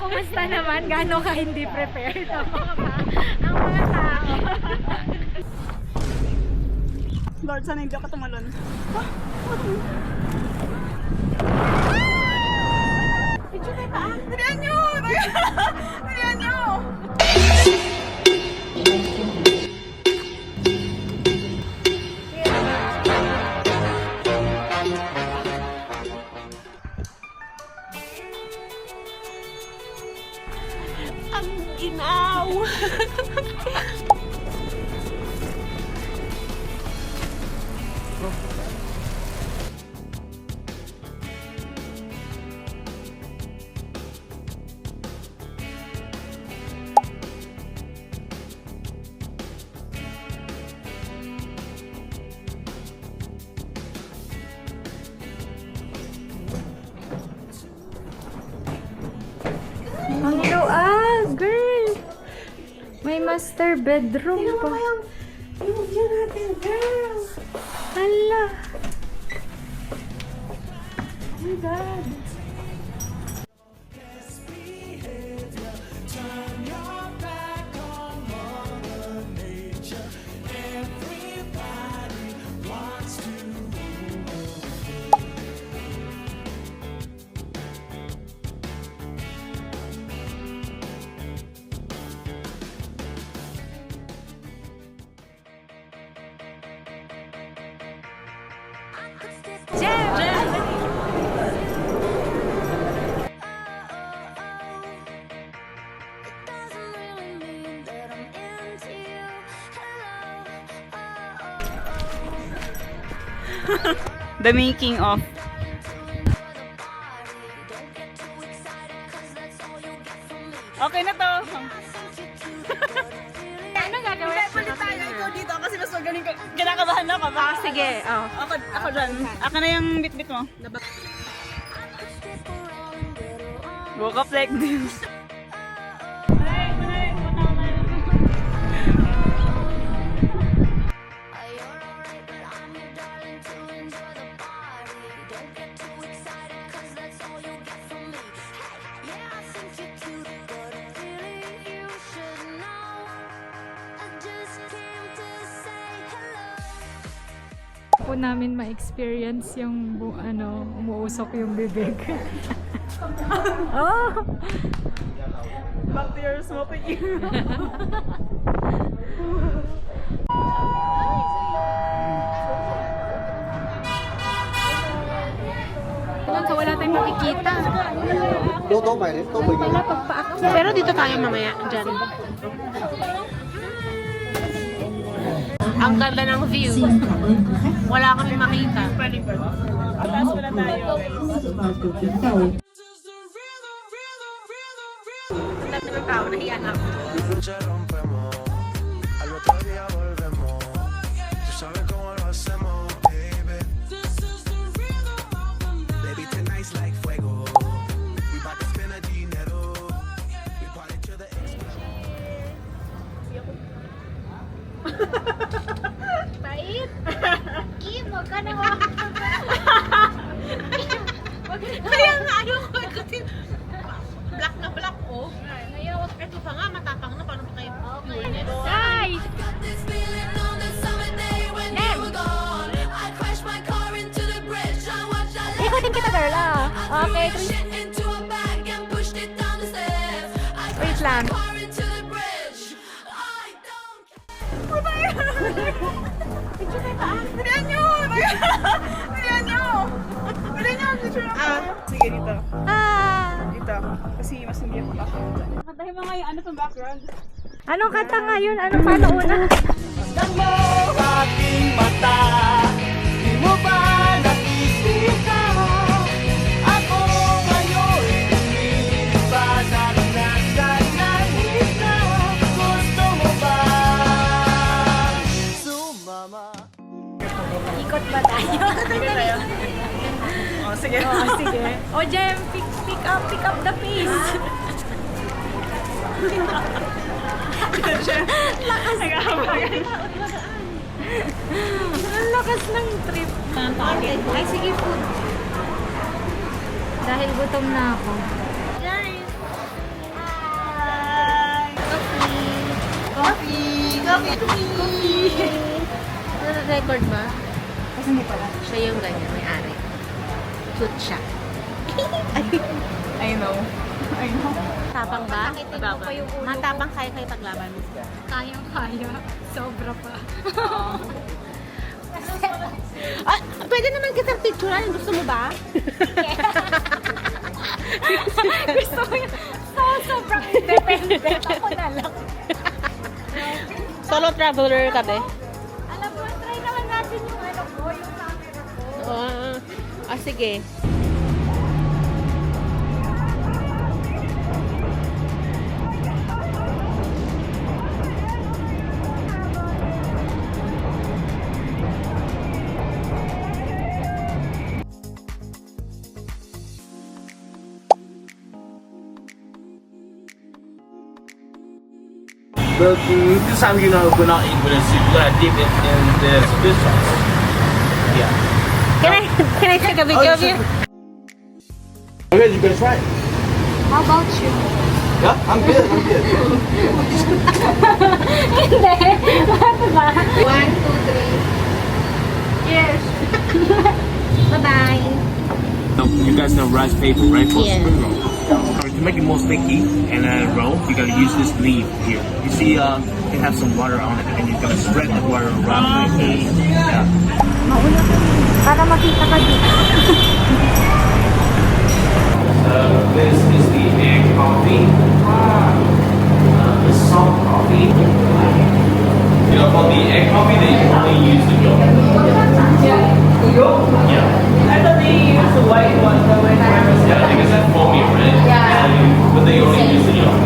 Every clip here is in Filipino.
kumusta naman? Gaano ka hindi prepared ang mga tao? Lord, sana hindi ako tumalon. Picture na ito, Dalihan nyo! Dalihan nyo! Ang ginaw! Ang girl! May master bedroom pa. Yung view natin, girl! Hala! Oh my God! The making of. Okay na to. Ano gagawin? Palit tayo. Ikaw dito kasi mas magaling ka. Kinakabahan ako. Sige, oh. Ako dyan. Ako na yung bit-bit mo. Woke up like this. Po namin ma-experience yung umuusok yung bibig. Oh! Back to your smoking ear. So wala tayong makikita. Wala pagpaakyat. Pero dito tayo mamaya, dyan. Ang ganda ng view. Wala kami makita. Taas mo na tayo. Ang dami ng tao, nahiyan ako. noche rompemos, al otro día volvemos. Tú sabes cómo lo hacemos, baby. Baby, tonight's like fuego. We bout to spend the dinero. We party to the Pait! Kim, wag ka na Kaya nga, ano ko, kasi black na black, oh. Ngayon, ito pa nga, matapang na, paano pa kayo fuelness? Guys! Ikutin kita, girl, ah. Okay, wait lang. Dalihan nyo! Dalihan nyo! Dalihan nyo! Picture na tayo. Sige, dito. Dito. Kasi mas hindi ako makakita. Kantahin mo nga yung ano pang background. Anong kanta nga yun? Anong paano una? mo aking mata. Di mo ba nakikita? Ako ngayon lumipas at nasa langit na. Gusto mo ba sumama? Ikot ba tayo? Oh, sige. Oh, sige. O, Jem, pick up the pace. Ang lakas ng trip. Ay, sige, food. Dahil gutom na ako. Guys, Record ba? Kasi hindi pala. Siya yung ganyan, may-ari. Cute siya. I know. Tapang ba? Matapang kaya kayo paglaban. Kayang-kaya. Sobra pa. Ah, pwede naman kitang picturean. Gusto mo ba? Gusto ko yun. Sobrang independent. Ako na lang. Solo traveler ka, be? Alam mo, try naman natin yung ano ko, yung camera ko. Sige. But this time, you know, we're not eating with a soup. We're gonna dip it in this fish sauce. Yeah. Can I take a video of you? Okay, you gonna try it? How about you? Yeah, I'm good. I'm good. Hindi. Bakit ba? 1, 2, 3. Yes. Bye-bye. You guys know rice paper, right? For Yeah. spring roll. To make it more sticky and roll, you gotta use this leaf here. You see, it has some water on it, and you're gonna spread the water around. Okay. Yeah. Mauna ka. Para makita ka dito. This is the egg coffee. The salt coffee. You know, for the egg coffee, they only use the yolk. Yeah. I thought they use the white one, the white one. Yeah, because that's foamy, right? Yeah. But they only use the yolk.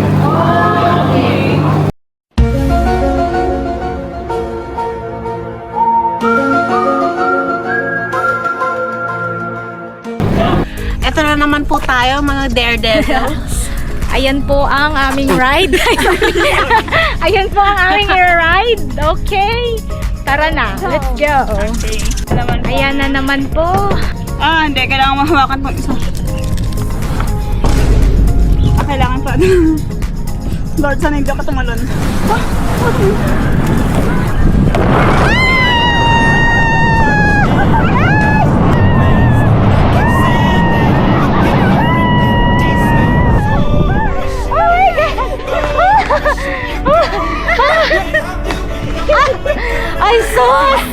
Ito na naman po tayo, mga daredevils. Ayan po ang aming ride. Ayan po ang aming ride. Okay. Tara na. Let's go. Okay. Naman po. Ayan na naman po. Hindi. Kailangan mahawakan pang isa. Kailangan pa. Lord, sana hindi ako tumalon. Ay sus!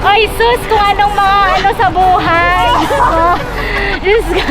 Ay sus! Kung anong mga ano sa buhay. Diyos ko.